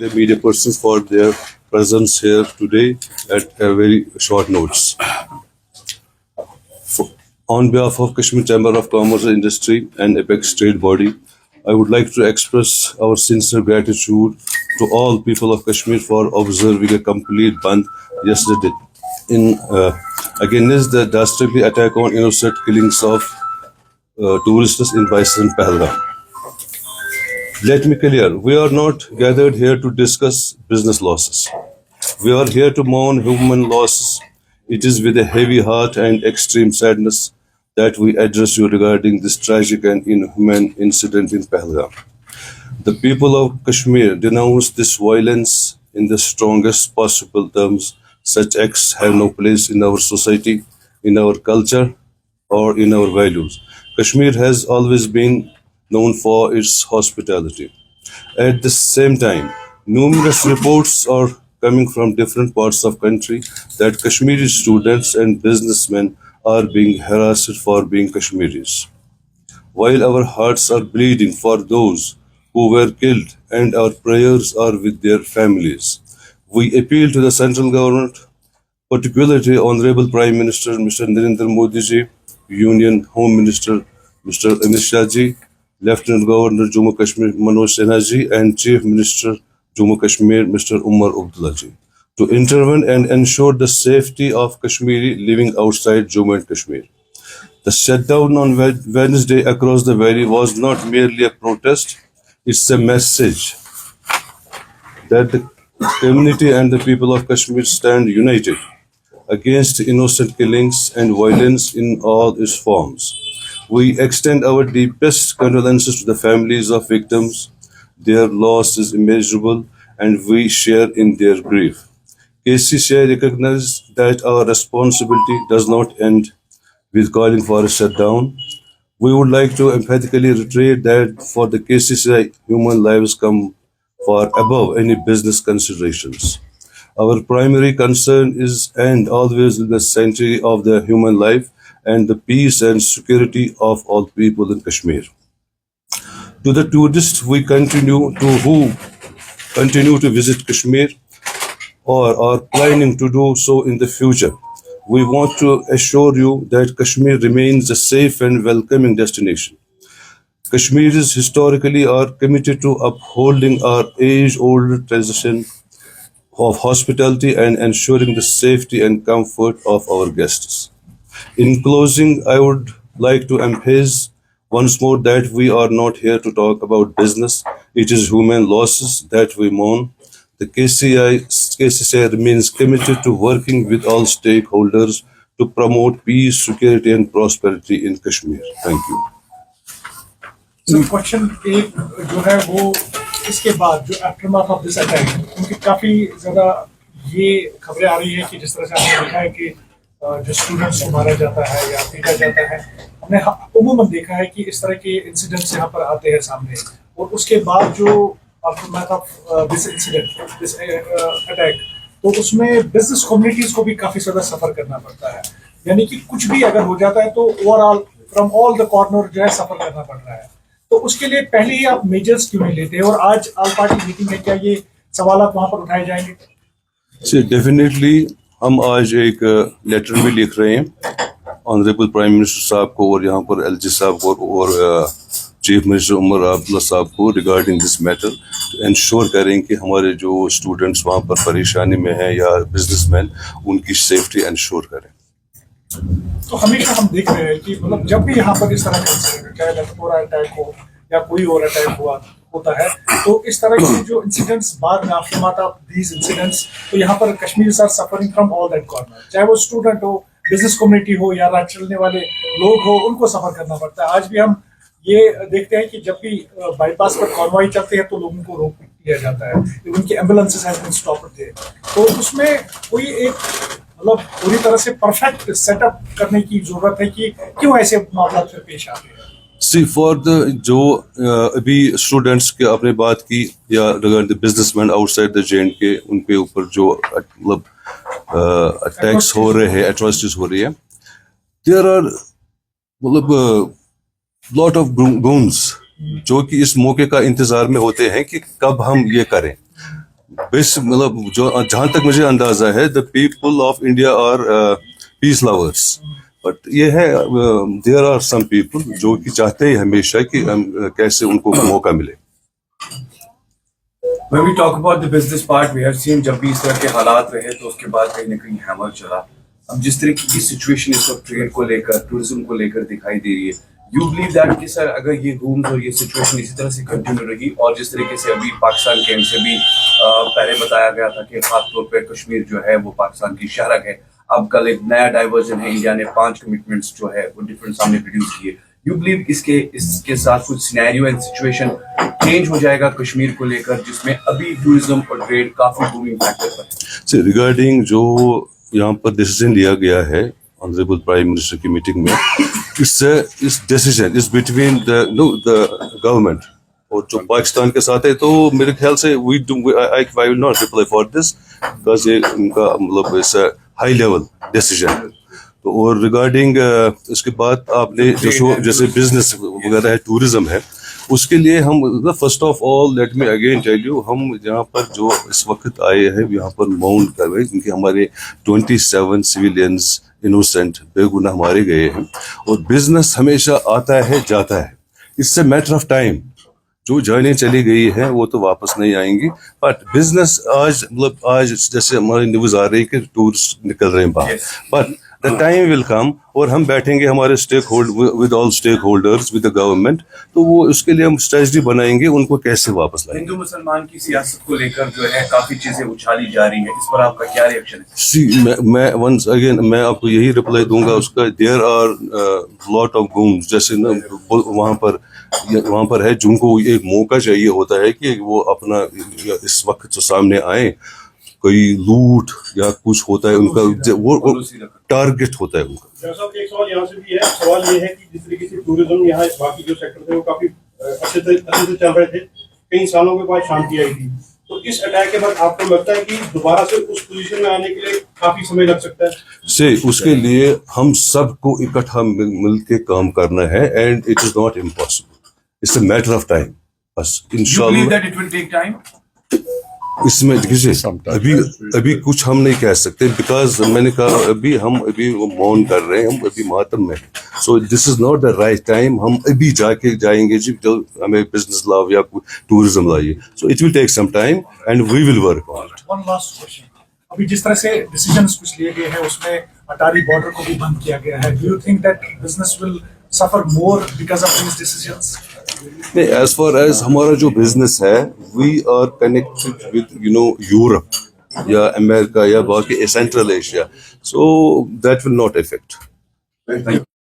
the media persons for their presence here today at a very short notice. On behalf of Kashmir Chamber of Commerce and Industry and Apex Trade Body, I would like to express our sincere gratitude to all people of Kashmir for observing a complete ban yesterday in against the dastardly attack on innocent killings of tourists in Bison Pahalgam. Let me clear, we are not gathered here to discuss business losses. We are here to mourn human losses. It is with a heavy heart and extreme sadness that we address you regarding this tragic and inhuman incident in Pahalgam. The people of Kashmir denounce this violence in the strongest possible terms. Such acts have no place in our society, in our culture, or in our values. Kashmir has always been known for its hospitality. At the same time, numerous reports are coming from different parts of country that Kashmiri students and businessmen are being harassed for being Kashmiris. While our hearts are bleeding for those who were killed and our prayers are with their families, we appeal to the central government, particularly Honorable Prime Minister Mr. Narendra Modi ji, Union Home Minister Mr. Amit Shah ji, Lieutenant Governor Jammu Kashmir Manoj Sinha ji, and Chief Minister Jammu Kashmir Mr. Umar Abdullah ji, to intervene and ensure the safety of Kashmiri living outside Jammu and Kashmir. The shutdown on Wednesday across the valley was not merely a protest, it's a message that the community and the people of Kashmir stand united against innocent killings and violence in all its forms. We extend our deepest condolences to the families of victims. Their loss is immeasurable and we share in their grief. KCCI recognizes that our responsibility does not end with calling for a shutdown. We would like to emphatically reiterate that for the KCCI, human lives come far above any business considerations. Our primary concern is and always in the sanctity of the human life and the peace and security of all people in Kashmir. To the tourists who continue to visit Kashmir or are planning to do so in the future, we want to assure you that Kashmir remains a safe and welcoming destination. Kashmiris historically are committed to upholding our age-old tradition of hospitality and ensuring the safety and comfort of our guests. In closing, I would like to emphasize once more that we are not here to talk about business. It is human losses that we mourn. The KCCI remains committed to working with all stakeholders to promote peace, security and prosperity in Kashmir. Thank you. Sir question एक जो है वो इसके बाद जो aftermath of this attack क्योंकि काफ़ी ज़्यादा ये खबरें आ रही है कि जिस तरह से आपने देखा है कि जो स्टूडेंट्स को मारा जाता है या पीटा जाता है, हमने उमूमन देखा है कि इस तरह के इंसिडेंट्स यहाँ पर आते हैं सामने, और उसके बाद जो aftermath of this incident this attack, तो उसमें बिजनेस कम्युनिटीज़ को भी काफ़ी ज़्यादा सफ़र करना पड़ता है. यानी कि कुछ भी अगर हो जाता है तो overall from all the corner जो है सफ़र करना पड़ रहा है. तो उसके लिए पहले ही आप मेजर्स क्यों नहीं लेते, और आज ऑल पार्टी मीटिंग में क्या ये सवालात वहाँ पर उठाए जाएंगे? डेफिनेटली हम आज एक लेटर भी लिख रहे हैं ऑनरेबल प्राइम मिनिस्टर साहब को और यहाँ पर एलजी साहब को और चीफ मिनिस्टर उमर अब्दुल्ला साहब को रिगार्डिंग दिस मैटर, तो इंश्योर करें कि हमारे जो स्टूडेंट्स वहाँ पर परेशानी में हैं या बिजनेसमैन, उनकी सेफ्टी इंश्योर करें. तो हमेशा हम देख रहे हैं कि मतलब जब भी यहाँ पर इस तरह का इंसिडेंट, चाहे लखनपुरा अटैक हो या कोई और अटैक होता है, तो इस तरह के जो इंसिडेंट्स बाद में आफ्टरमाथ ऑफ दीज इंसिडेंट्स, तो यहाँ पर Kashmiris are suffering from all that corner, चाहे वो स्टूडेंट हो, बिजनेस कम्युनिटी हो या राह चलने वाले लोग हो, उनको सफर करना पड़ता है. आज भी हम ये देखते हैं कि जब भी बाईपास पर कॉन्वॉय चलते हैं तो लोगों को रोक लिया जाता है, उनकी ambulances has been stopped there. तो उसमें कोई एक मतलब पूरी तरह से परफेक्ट सेटअप करने की जरूरत है कि क्यों ऐसे मामला फिर पेश आते हैं. सी फॉर द जो अभी स्टूडेंट्स की आपने बात की या regarding businessman outside the JNK, उनके ऊपर जो मतलब अटैक्स हो रहे हैं, एट्रोसिटीज हो रही है, देयर आर मतलब लॉट ऑफ गून्स जो कि इस मौके का इंतजार में होते हैं कि कब हम ये करें. بس مطلب جو جہاں تک مجھے اندازہ ہے the people of India are peace lovers, but یہ ہے دیر آر سم پیپل جو کہ چاہتے ہیں ہمیشہ کہ کیسے ان کو موقع ملے. When we talk about the business part, we have seen جب بھی اس طرح کے حالات رہے تو اس کے بعد کہیں نہ کہیں ہیمر چلا. اب جس طرح کی سچویشن اس وقت ٹریڈ کو لے کر, ٹورزم کو لے کر دکھائی دے رہی ہے, یو بلیو دیٹ کہ سر اگر یہ رومز اور یہ سچویشن اسی طرح سے کنٹینیو رہی, اور جس طریقے سے ابھی پاکستان کے اینڈ سے بھی پہلے بتایا گیا تھا کہ خاص طور پہ کشمیر جو ہے وہ پاکستان کی شہرک ہے, اب کل ایک نیا ڈائیورژن ہے, انڈیا نے 5 کمٹمنٹس جو ہے وہ ڈفرینٹ سامنے پروڈیوس کیے. یو بلیو اس کے ساتھ کچھ سینیریو اینڈ سچویشن چینج ہو جائے گا کشمیر کو لے کر, جس میں ابھی ٹورزم اور ٹریڈ کافی بومنگ فیکٹر پر ہے. ریگارڈنگ جو یہاں پر ڈیسیزن لیا گیا ہے آنریبل پرائم منسٹر کی میٹنگ میں, اس decision is between the government اور جو پاکستان کے ساتھ ہے, تو میرے خیال سے I will not reply for this because یہ ان کا مطلب ہائی لیول ڈیسیزن. تو اور ریگارڈنگ اس کے بعد آپ نے جیسے بزنس وغیرہ ہے, ٹورزم ہے, اس کے لیے ہم first of all let me again tell you, ہم یہاں پر جو اس وقت آئے ہیں یہاں پر ماؤنٹ کر رہے ہیں کیونکہ ہمارے 27 سویلینز انوسینٹ بے گناہ مارے گئے ہیں, اور بزنس ہمیشہ آتا ہے جاتا ہے, اس سے میٹر آف ٹائم. جو جانیں چلی گئی ہیں وہ تو واپس نہیں آئیں گی, بٹ بزنس آج جیسے ہماری نیوز آ رہی ہے کہ ٹورسٹ نکل رہے ہیں باہر, بٹ دا ٹائم ول کم اور ہم بیٹھیں گے ہمارے with all stake holders with the government, تو وہ اس کے لیے ہم اسٹریٹجی بنائیں گے ان کو کیسے واپس لائیں گے. ہندو مسلمان کی سیاست کو لے کر جو ہے کافی چیزیں اچھالی جا رہی ہیں, اس پر آپ کا کیا ریئیکشن ہے؟ میں ونس اگین میں آپ کو یہی رپلائی دوں گا اس کا, دیر آر لاٹ آف گونز, جیسے نا وہاں پر ہے جن کو ایک موقع چاہیے ہوتا ہے کہ وہ اپنا اس وقت سامنے آئیں, کوئی لوٹ یا کچھ ہوتا ہے ان کا, وہ ٹارگٹ ہوتا ہے ان کا. ایک سوال یہاں سے بھی ہے, سوال یہ ہے کہ جس طریقے سے ٹورزم یہاں باقی جو سیکٹر تھے وہ کافی اچھے سے چل رہے تھے, کئی سالوں کے بعد شانتی آئی تھی, تو اس اٹیک کے بعد آپ کو لگتا ہے کہ دوبارہ سے اس پوزیشن میں آنے کے لیے کافی سمے لگ سکتا ہے؟ اس کے لیے ہم سب کو اکٹھا مل کے کام کرنا ہے, and it is not impossible, it's a matter of time. بس انشاءاللہ اس میں ابھی کچھ ہم نہیں کہہ سکتے, بیکاز میں نے کہا ابھی مون کر رہے ہیں, ہم ابھی ماتم میں, so this is not the right time. ہم ابھی جائیں گے جی جو ہمیں بزنس لاؤ یا ٹورزم لائیے, so it will take some time and we will work on it. One last question, ابھی جس طرح سے ڈیسیجنز کچھ لیے گئے ہیں اس میں اٹاری بارڈر کو بھی بند کیا گیا ہے, do you think that business will suffer more because of these decisions? نہیں, ایز فار ایز ہمارا جو بزنس ہے, we are connected with Europe یا امریکہ یا باقی central Asia, so that will not effect.